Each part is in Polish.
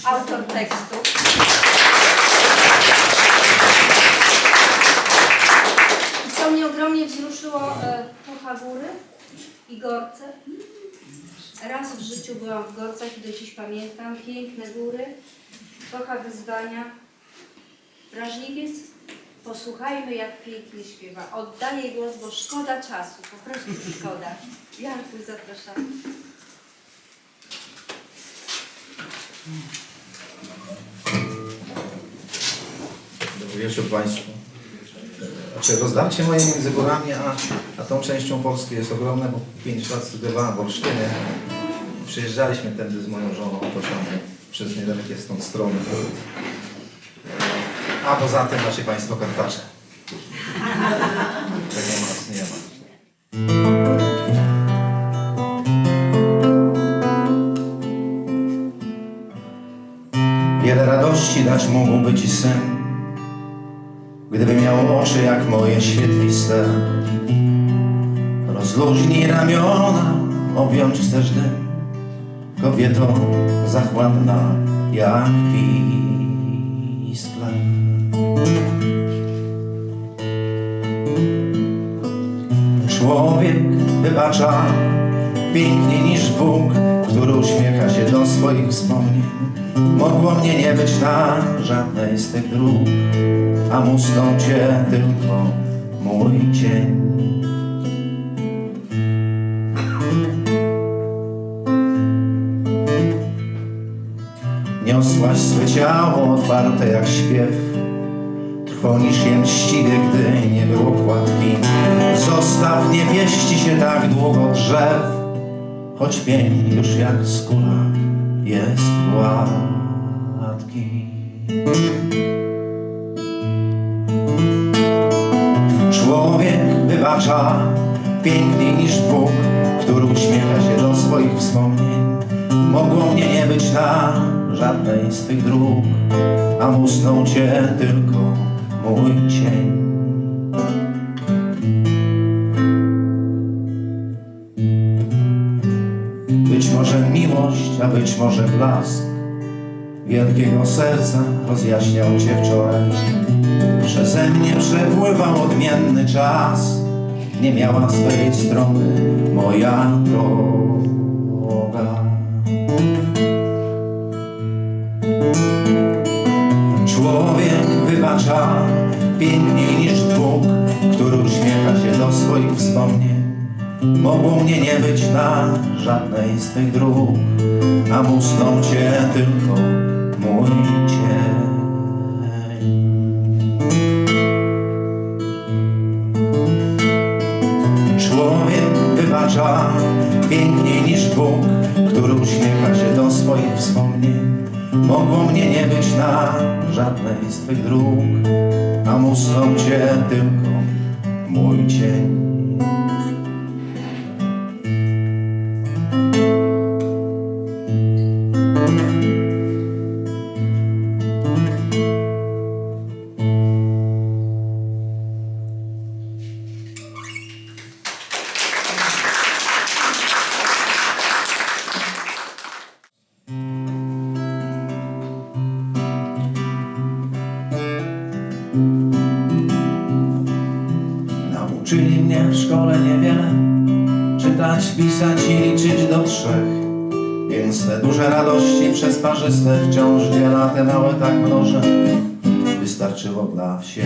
Autor tekstu. Co mnie ogromnie wzruszyło, Pucha Góry i Gorce. Raz w życiu byłam w Gorcach i do dziś pamiętam. Piękne góry, trochę wyzwania. Wrażliwiec, posłuchajmy, jak pięknie śpiewa. Oddaję głos, bo szkoda czasu, po prostu szkoda. Jarku, zapraszam. Dobry wieczór Państwu. Rozdarcie moje między górami a tą częścią Polski jest ogromne, bo 5 lat studiowałem w Olsztynie. Przyjeżdżaliśmy tędy z moją żoną pociągiem przez niedalekie stąd strony. A poza tym macie Państwo kartacze. Tego u nas nie ma. Wiele radości dać mógłby Ci syn, gdyby miał oczy jak moje świetliste. Rozluźnij ramiona, objąć chcesz dym, kobieto zachłanna jak pisklę. Człowiek wybacza piękniej niż Bóg, który uśmiecha się do swoich wspomnień. Mogło mnie nie być na żadnej z tych dróg, a musnął Cię tylko mój cień. Niosłaś swe ciało otwarte jak śpiew, trwonisz je mściwie, gdy nie było kładki. Zostaw, nie pieści się tak długo drzew, choć pień już jak skóra jest gładki. Człowiek wybacza piękniej niż Bóg, który uśmiecha się do swoich wspomnień. Mogło mnie nie być na żadnej z tych dróg, a musnął Cię tylko mój cień. Być może miłość, a być może blask wielkiego serca rozjaśniał Cię wczoraj. Przeze mnie przepływał odmienny czas, nie miała swej strony moja droga. Człowiek wybacza piękniej niż Bóg, który uśmiecha się do swoich wspomnień. Mogło mnie nie być na żadnej z tych dróg, a musnął Cię tylko mój cień. Człowiek wybacza piękniej niż Bóg, który uśmiecha się do swoich wspomnień. Mogło mnie nie być na żadnej z tych dróg, a musnął Cię tylko mój cień. Nauczyli mnie w szkole niewiele, czytać, pisać i liczyć do 3. Więc te duże radości przez parzyste wciąż dziela, te małe tak mnożę, wystarczyło dla wsiech.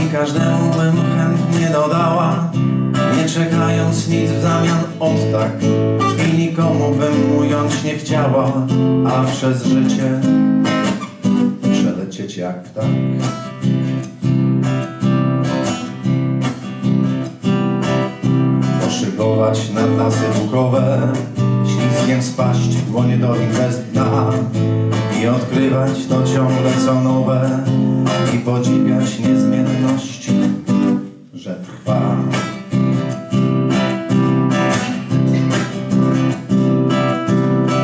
I każdemu bym chętnie dodała, nie czekając nic w zamian od tak. I nikomu bym ująć nie chciała, a przez życie przelecieć jak ptak. Poszybować nad lasy bukowe, ślizgiem spaść w dłonie dolin bez dna i odkrywać to ciągle co nowe i podziwiać niezmienność, że trwa.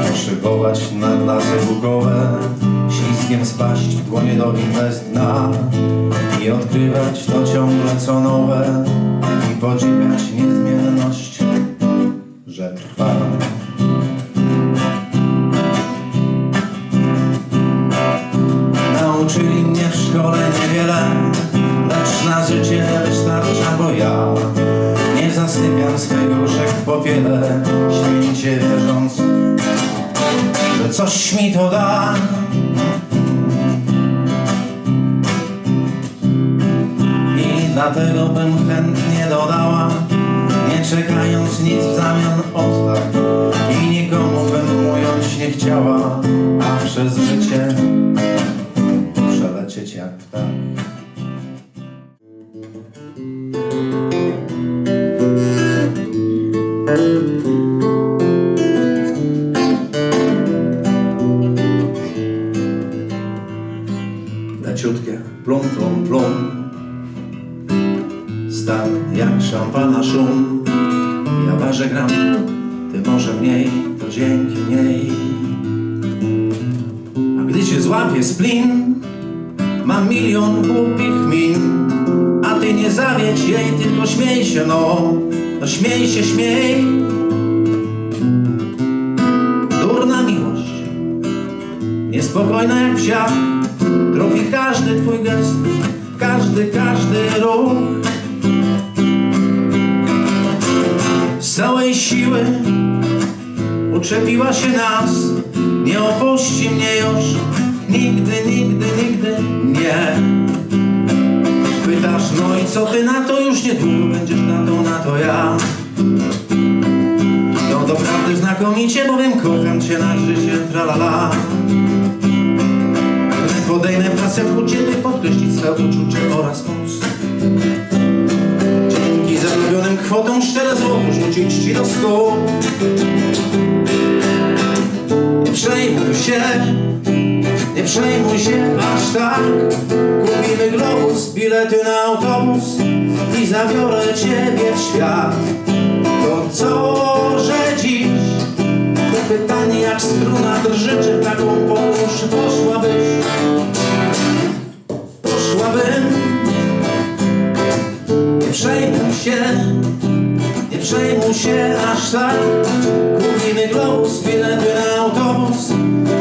Poszybować nad lasy bukowe, ślizgiem spaść w dłonie dolin bez dna i odkrywać to ciągle co nowe i podziwiać niezmienność, że trwa. Nauczyli mnie w szkole niewiele, lecz na życie wystarcza, bo ja nie zasypiam swych gruszek w popiele, święcie wierząc, że coś mi to da. I dlatego bym chętnie dodała, nie czekając nic w zamian od tak, i nikomu bym ująć nie chciała, a przez życie przelecieć jak ptak. Leciutkie plum, plum, plum, stan jak szampana szum. Ja ważę gram, ty może mniej, to dzięki niej. A gdy cię złapie splin, mam milion głupich min, a ty nie zawiedź jej, tylko śmiej się, no śmiej się, śmiej. Durna miłość, niespokojna jak psiak, drogi każdy twój gest, każdy ruch. Z całej siły uczepiła się nas, nie opuści mnie już nigdy, nigdy, nigdy nie. Pytasz, no i co ty na to? Już niedługo będziesz na to ja. No doprawdy znakomicie, bowiem kocham cię na życie, tralala. Podejmę pracę u ciebie, podkreślić swe uczucie oraz moc. Dzięki zarobionym kwotom szczere złoto rzucić ci do stóp. Nie przejmuj się aż tak. Kupimy globus, bilety na autobus i zabiorę ciebie w świat. To co, że dziś? To pytanie jak struna drży, czy taką podróż poszłabyś? Nie przejmuj się aż tak. Kupimy globus, bilety na autobus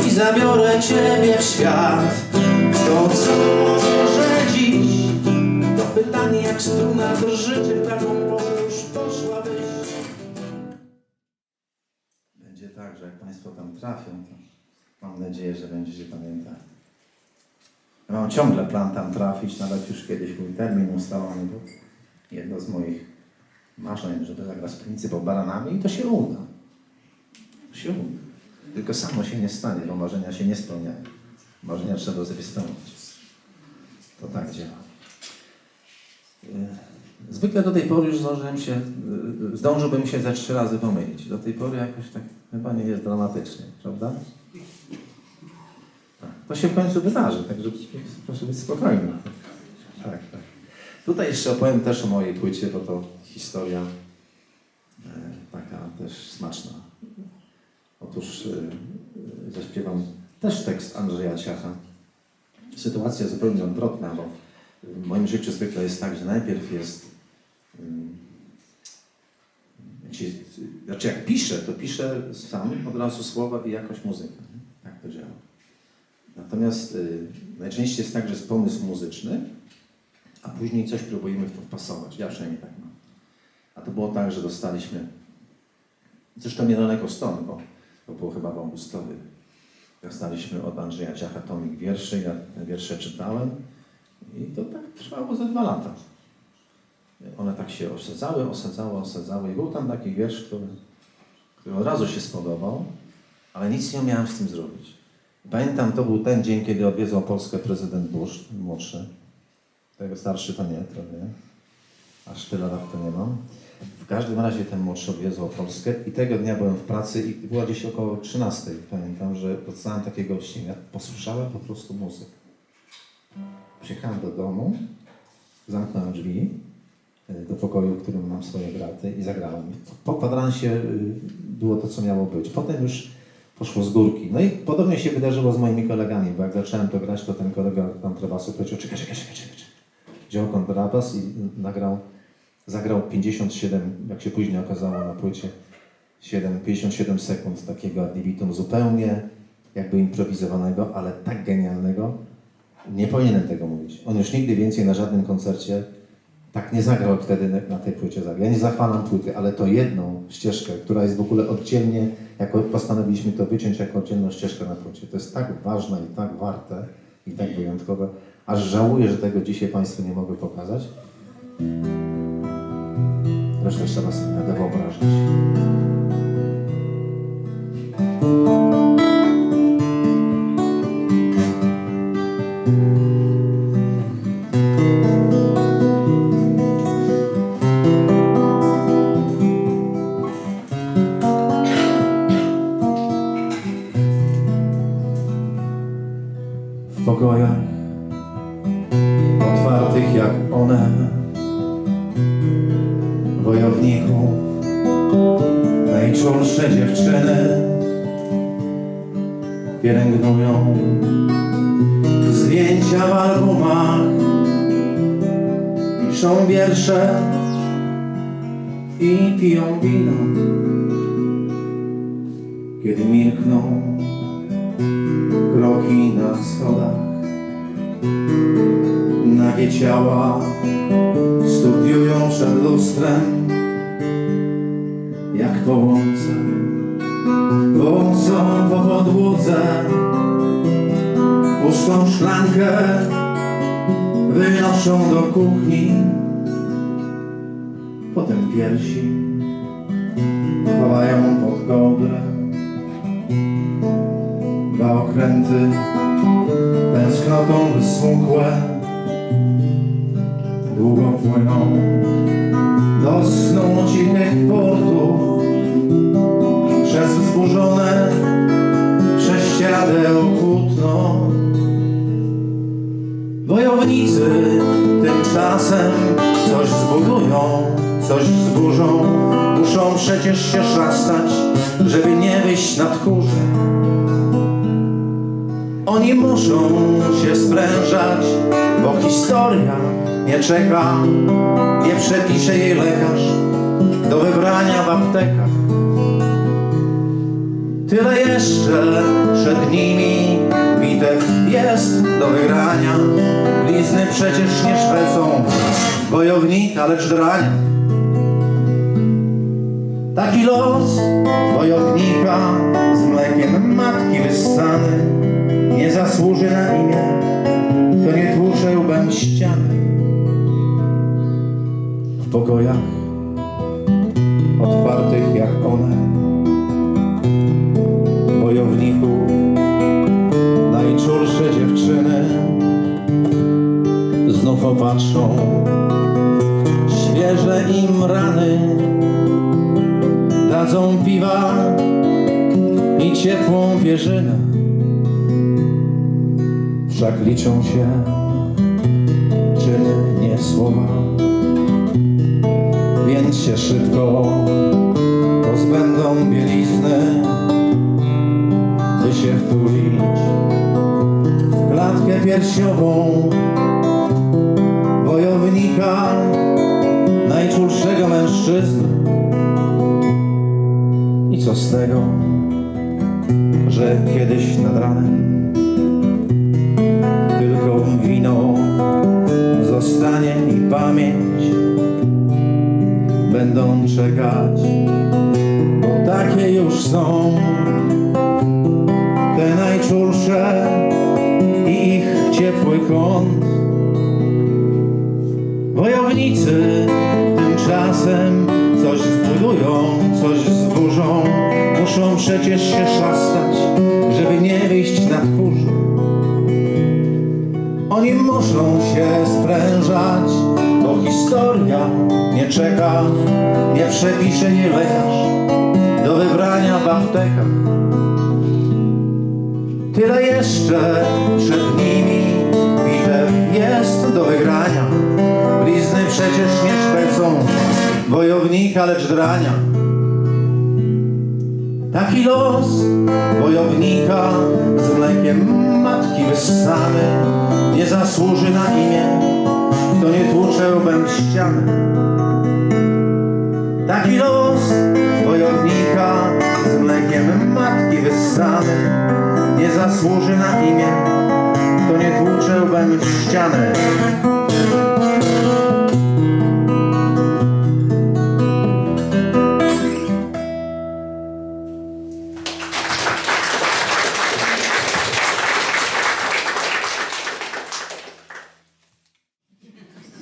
i zabiorę ciebie w świat. To co, że dziś? To pytanie jak struna drży, czy w taką podróż poszłabyś? Będzie tak, że jak państwo tam trafią, to mam nadzieję, że będziecie pamiętać. Ja mam ciągle plan tam trafić, nawet już kiedyś był termin ustalony, bo jedno z moich marzeń, żeby zagrać Pryncypał Baranami, i to się uda. To się uda. Tylko samo się nie stanie, bo marzenia się nie spełniają. Marzenia trzeba sobie spełnić. To tak działa. Zwykle do tej pory już zdążyłbym się ze 3 razy pomylić. Do tej pory jakoś tak chyba nie jest dramatycznie, prawda? Tak. To się w końcu wydarzy, także proszę być spokojny. Tak. Tutaj jeszcze opowiem też o mojej płycie, bo to historia taka też smaczna. Otóż zaśpiewam też tekst Andrzeja Ciacha. Sytuacja zupełnie odwrotna, bo w moim życiu zwykle jest tak, że najpierw jest... jak piszę, to piszę sam od razu słowa i jakoś muzykę. Tak to działa. Natomiast najczęściej jest tak, że jest pomysł muzyczny, a później coś próbujemy w to wpasować. Ja przynajmniej tak mam. A to było tak, że dostaliśmy, zresztą niedaleko stąd, bo to było chyba w Augustowie. Dostaliśmy od Andrzeja Ciacha tomik wierszy, ja te wiersze czytałem i to tak trwało ze 2 lata. One tak się osadzały i był tam taki wiersz, który od razu się spodobał, ale nic nie miałem z tym zrobić. Pamiętam, to był ten dzień, kiedy odwiedzał Polskę prezydent Bush, młodszy. Tego starszy to nie, aż tyle lat to nie mam. W każdym razie ten młodszy odwiedzał Polskę i tego dnia byłem w pracy i było gdzieś około 13. Pamiętam, że dostałem takiego gościnę. Posłyszałem po prostu muzykę. Przyjechałem do domu, zamknąłem drzwi do pokoju, w którym mam swoje graty i zagrałem. Po kwadransie było to, co miało być. Potem już poszło z górki. No i podobnie się wydarzyło z moimi kolegami, bo jak zacząłem to grać, to ten kolega kontrabasu powiedział, czekaj. Wziął kontrabas i zagrał 57, jak się później okazało na płycie, 57 sekund takiego ad libitum, zupełnie jakby improwizowanego, ale tak genialnego. Nie powinienem tego mówić. On już nigdy więcej na żadnym koncercie tak nie zagrał wtedy na tej płycie. Ja nie zachwalam płyty, ale to jedną ścieżkę, która jest w ogóle oddzielnie, jako postanowiliśmy to wyciąć jako oddzielną ścieżkę na płycie. To jest tak ważne i tak warte i tak wyjątkowe, aż żałuję, że tego dzisiaj Państwu nie mogę pokazać. Zresztą trzeba sobie będę wyobrażać. W pokojach otwartych jak one, wojowników, najczulsze dziewczyny pielęgnują zdjęcia w albumach, piszą wiersze i piją wino. Kiedy milkną kroki na schodach, nagie ciała studiują przed lustrem, jak po łące błądzą po podłodze, pustą szklankę wynoszą do kuchni, potem piersi chowają pod kołdrę. Dwa okręty tęsknotą wysmukłe długo płyną do snu cichych portów, przez wzburzone prześcieradeł płótno. Wojownicy tymczasem coś zbudują, coś zburzą, muszą przecież się szastać, żeby nie wyjść na tchórze. Oni muszą się sprężać, bo historia nie czeka, nie przepisze jej lekarz do wybrania w aptekach. Tyle jeszcze przed nimi bitew jest do wygrania. Blizny przecież nie szpecą wojownika, lecz drania. Taki los wojownika z mlekiem matki wyssany nie zasłuży na imię, kto nie tłucze łbem ściany. W pokojach otwartych jak one, wojowników, najczulsze dziewczyny znów opatrzą świeże im rany, dadzą piwa i ciepłą pierzynę. Wszak liczą się czyny, nie słowa, więc się szybko pozbędą bielizny, by się wtulić w klatkę piersiową wojownika, najczulszego mężczyzny. I co z tego, że kiedyś nad ranem tylko wino zostanie i pamięć będą czekać, bo takie już są te najczulsze i ich ciepły kąt. Wojownicy tymczasem coś zbudują, coś zburzą, muszą przecież się szastać, żeby nie wyjść na tchórzu. Oni muszą się sprężać, bo historia nie nie czeka, nie przepisze jej lekarz do wybrania w aptekach. Tyle jeszcze przed nimi bitew jest do wygrania. Blizny przecież nie szpecą wojownika, lecz drania. Taki los wojownika z mlekiem matki wyssany nie zasłuży na imię, kto nie tłucze łbem ściany. Taki los wojownika z mlekiem matki wyssany nie zasłuży na imię, kto nie tłucze łbem w ścianę.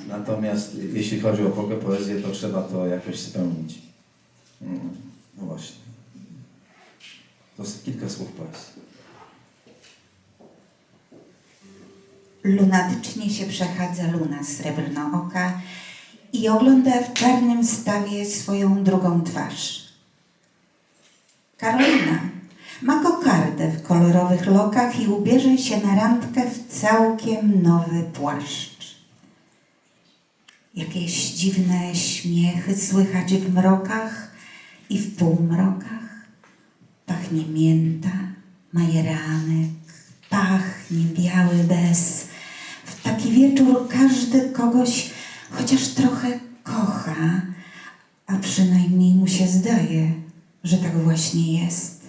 Natomiast jeśli chodzi o poezję, to trzeba to jakoś spełnić. No właśnie. To jest kilka słów poezji. Lunatycznie się przechadza luna srebrnooka i ogląda w czarnym stawie swoją drugą twarz. Karolina ma kokardę w kolorowych lokach i ubierze się na randkę w całkiem nowy płaszcz. Jakieś dziwne śmiechy słychać w mrokach i w półmrokach. Pachnie mięta, majeranek, pachnie biały bez. W taki wieczór każdy kogoś chociaż trochę kocha, a przynajmniej mu się zdaje, że tak właśnie jest.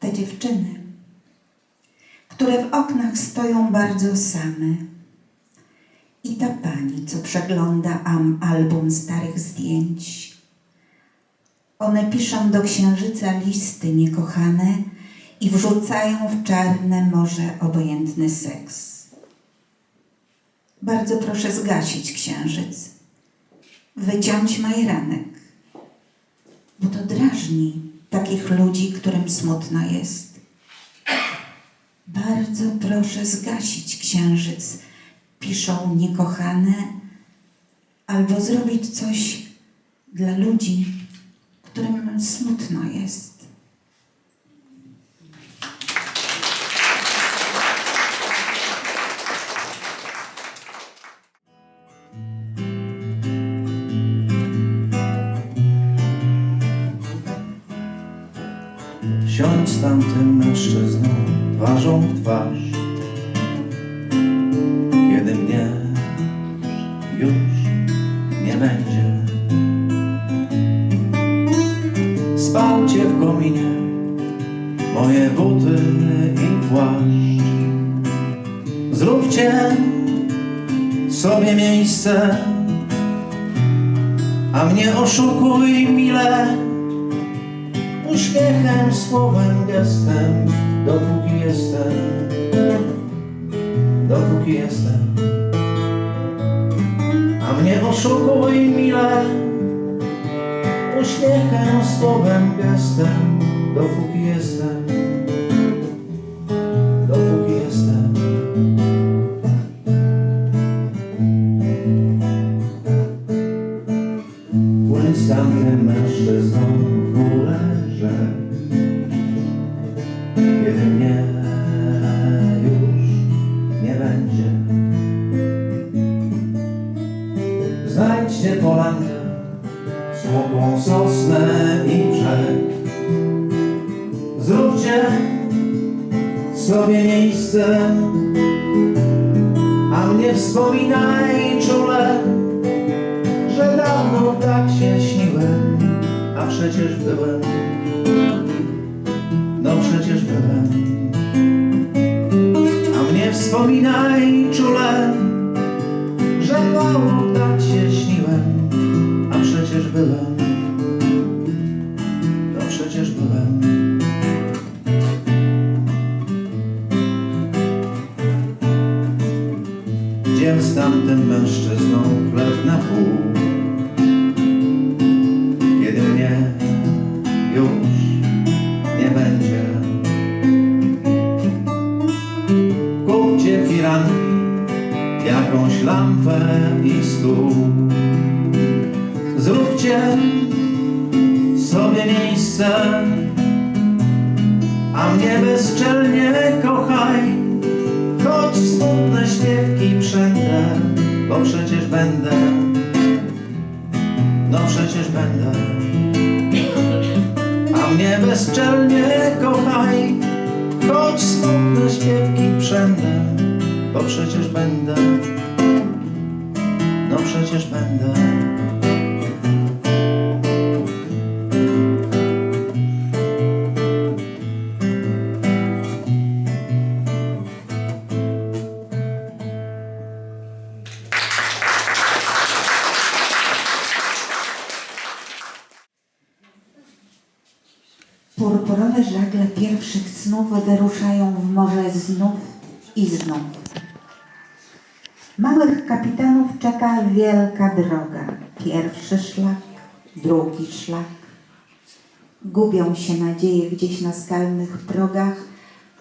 Te dziewczyny, które w oknach stoją bardzo same, i ta pani, co przegląda album starych zdjęć. One piszą do księżyca listy niekochane i wrzucają w czarne morze obojętny seks. Bardzo proszę zgasić księżyc, wyciąć majeranek, bo to drażni takich ludzi, którym smutno jest. Bardzo proszę zgasić księżyc, piszą niekochane, albo zrobić coś dla ludzi, którym smutno jest. Siądź z tamtym mężczyzną twarzą w twarz, kiedy mnie już nie będzie. Spalcie w kominie moje buty i płaszcz. Zróbcie sobie miejsce, a mnie oszukuj mile, uśmiechem, słowem, gestem, dopóki jestem, dopóki jestem. A mnie oszukuj mile, uśmiechem, słowem, gestem, dopóki jestem, dopóki jestem. Płyń z tamtym mężczyzną w górę rzek, kiedy mnie już nie będzie. Znajdźcie polankę, smukłą sosnę i brzeg. Zróbcie sobie miejsce, a mnie wspominaj czule, że dawno tak się śniłem, a przecież byłem, no przecież byłem. A mnie wspominaj czule, że mało tak się śniłem, a przecież byłem, no przecież byłem. Dziem z tamtym mężczyzną chleb na pół, kiedy mnie już nie będzie. Kupcie firanki, jakąś lampę i sobie miejsce, a mnie bezczelnie kochaj, choć smutne śpiewki przędę, bo przecież będę, no przecież będę. A mnie bezczelnie kochaj, choć smutne śpiewki przędę, bo przecież będę, no przecież będę. Purpurowe żagle pierwszych snów wyruszają w morze znów i znów. Małych kapitanów czeka wielka droga. Pierwszy szlak, drugi szlak. Gubią się nadzieje gdzieś na skalnych progach.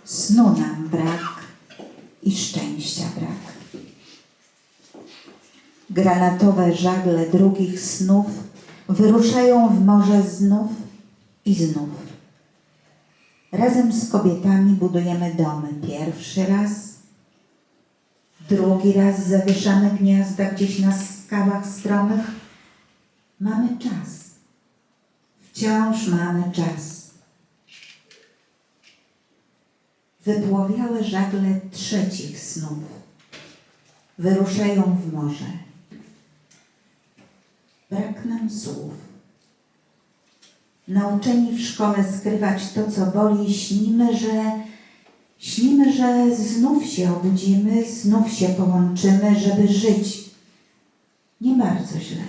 Snu nam brak i szczęścia brak. Granatowe żagle drugich snów wyruszają w morze znów i znów. Razem z kobietami budujemy domy pierwszy raz, drugi raz zawieszamy gniazda gdzieś na skałach stromych. Mamy czas. Wciąż mamy czas. Wypłowiałe żagle trzecich snów wyruszają w morze. Brak nam słów. Nauczeni w szkole skrywać to, co boli, śnimy, że znów się obudzimy, znów się połączymy, żeby żyć. Nie bardzo źle.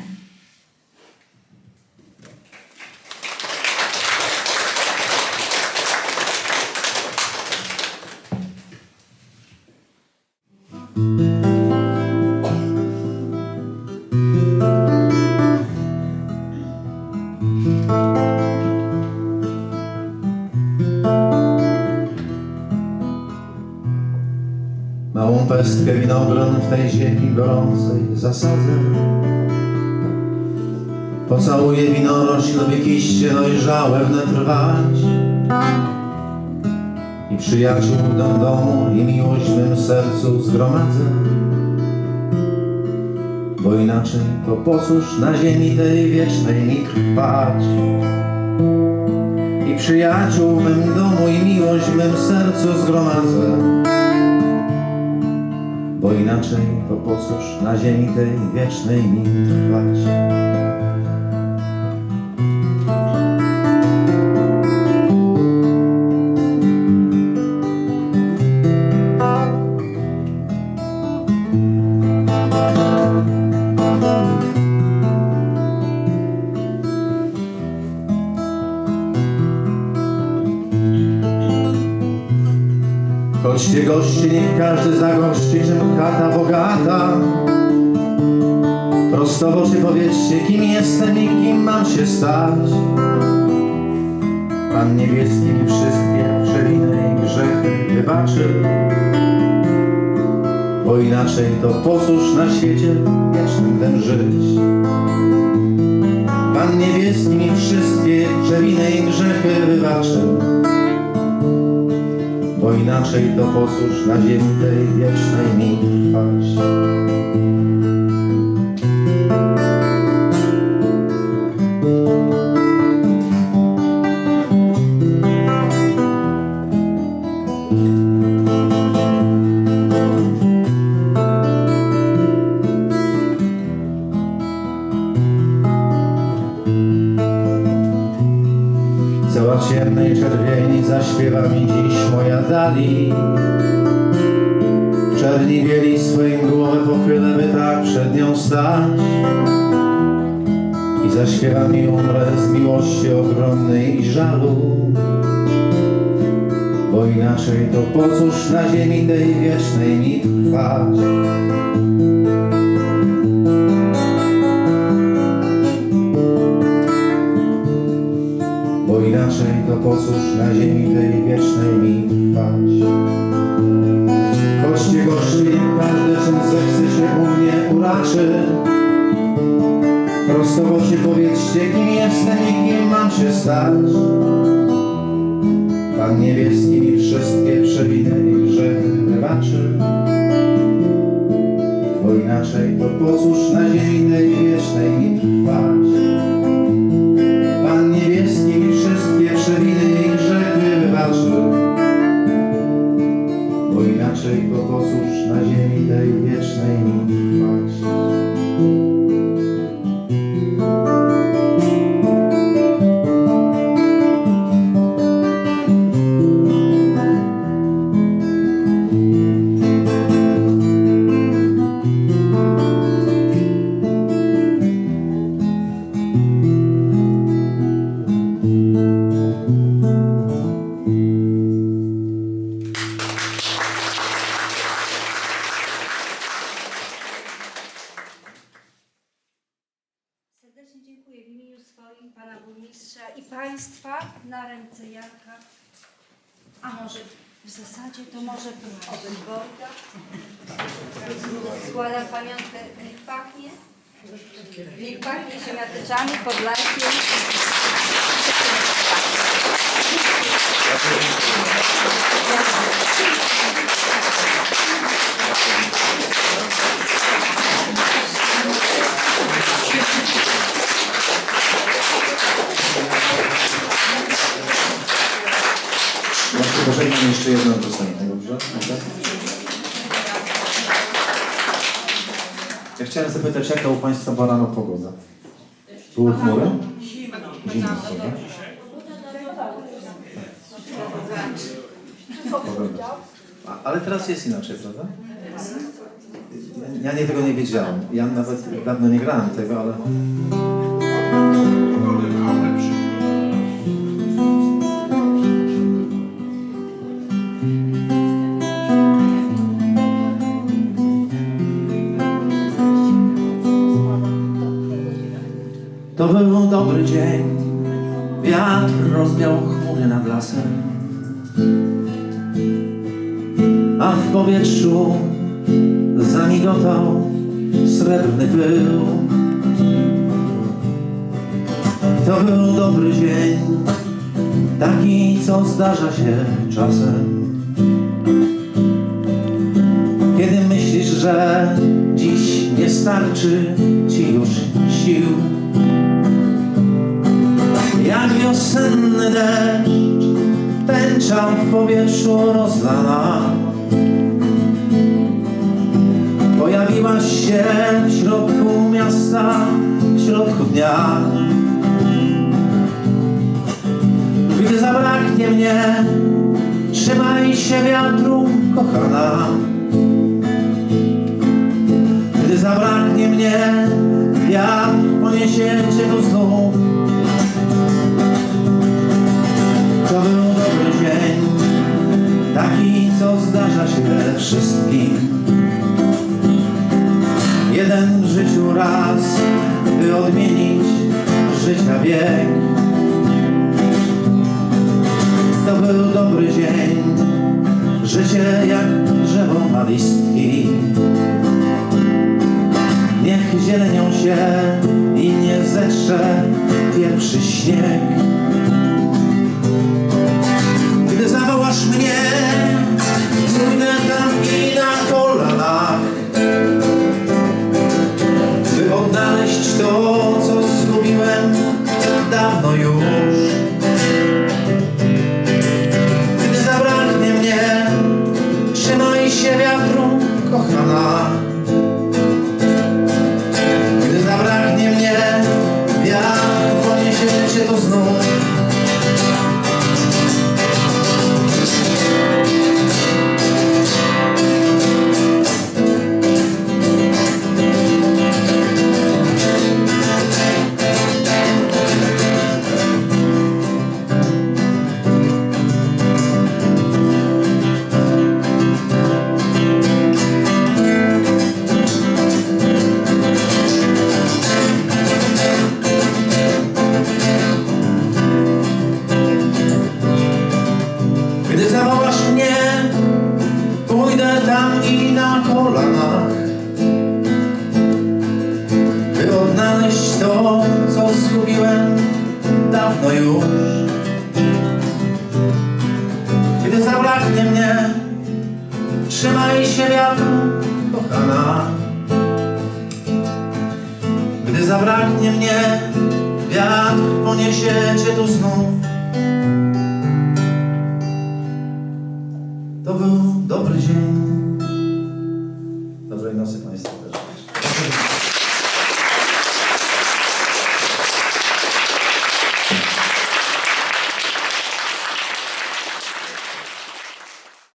Małą pestkę winogron w tej ziemi gorącej zasadzę. Pocałuję winorośl, by kiście dojrzałe wnet rwać. I przyjaciół do domu i miłość w mym sercu zgromadzę. Bo inaczej to po cóż na ziemi tej wiecznej mi trwać. I przyjaciół w mym domu i miłość w mym sercu zgromadzę. Bo inaczej to po cóż na ziemi tej wiecznej mi trwać. Chodźcie goście, niech każdy zagości, czym chata bogata. Prosto w oczy powiedzcie, kim jestem i kim mam się stać. Pan niebieski mi wszystkie przewiny i grzechy wybaczy. Bo inaczej to po cóż na świecie wiecznym ten żyć. Pan niebieski mi wszystkie przewiny i grzechy wybaczy. Bo inaczej to po cóż na ziemi tej wiecznej mi trwać. Cała ciemnej czerwieni zaśpiewa mi dziś moja dali. W czerni bieli swoim głowę pochylę, by tak przed nią stać. I zaśpiewa mi umrę z miłości ogromnej i żalu. Bo inaczej to po cóż na ziemi tej wiecznej mi trwać. Bo inaczej to po cóż na ziemi tej wiecznej mi trwać. Chodźcie goście, niech każdy czym zechce się u mnie uraczy. Prosto w oczy powiedzcie, kim jestem i kim mam się stać. Pan niebieski mi wszystkie przewiny i grzechy wybaczy, bo inaczej to po cóż na ziemi tej wiecznej mi trwać. Pan niebieski mi wszystkie przewiny i grzechy wybaczy, bo inaczej to po cóż na ziemi tej wiecznej mi trwać. Serdecznie dziękuję w imieniu swoim, pana burmistrza i państwa na ręce Janka. A może w zasadzie to może od Wojtka. Składam pamiątkę, niech pachnie. Niech pachnie ziemniaczyczami, Podlasiem. Ja pożegnam jeszcze jedną piosenkę, dobrze? Ja chciałem zapytać, jaka u Państwa była rano pogoda? Były chmury? Zimno, prawda? Ale teraz jest inaczej, prawda? Ja tego nie wiedziałem. Ja nawet dawno nie grałem tego, ale... To był dobry dzień, wiatr rozwiał chmury nad lasem, a w powietrzu zamigotał srebrny pył. To był dobry dzień, taki co zdarza się czasem, kiedy myślisz, że dziś nie starczy ci już sił. Jak wiosenny deszcz pęczał w powietrzu rozlana, pojawiłaś się w środku miasta, w środku dnia. Gdy zabraknie mnie, trzymaj się wiatru, kochana. Gdy zabraknie mnie, wiatr poniesie cię tu znów. To był dobry dzień, taki co zdarza się wszystkim. Jeden w życiu raz, by odmienić życia bieg. To był dobry dzień, życie jak drzewo ma listki. Niech zielenią się i nie zetrze pierwszy śnieg. Gdy zawołasz mnie, pójdę tam i na kolanach, by odnaleźć to, co zgubiłem dawno już. Gdy zabraknie mnie, trzymaj się wiatru, kochana. Gdy zabraknie mnie, wiatr poniesie cię tu znów. dawno już. Gdy zabraknie mnie, trzymaj się wiatru, kochana. Gdy zabraknie mnie, wiatr poniesie cię tu znów.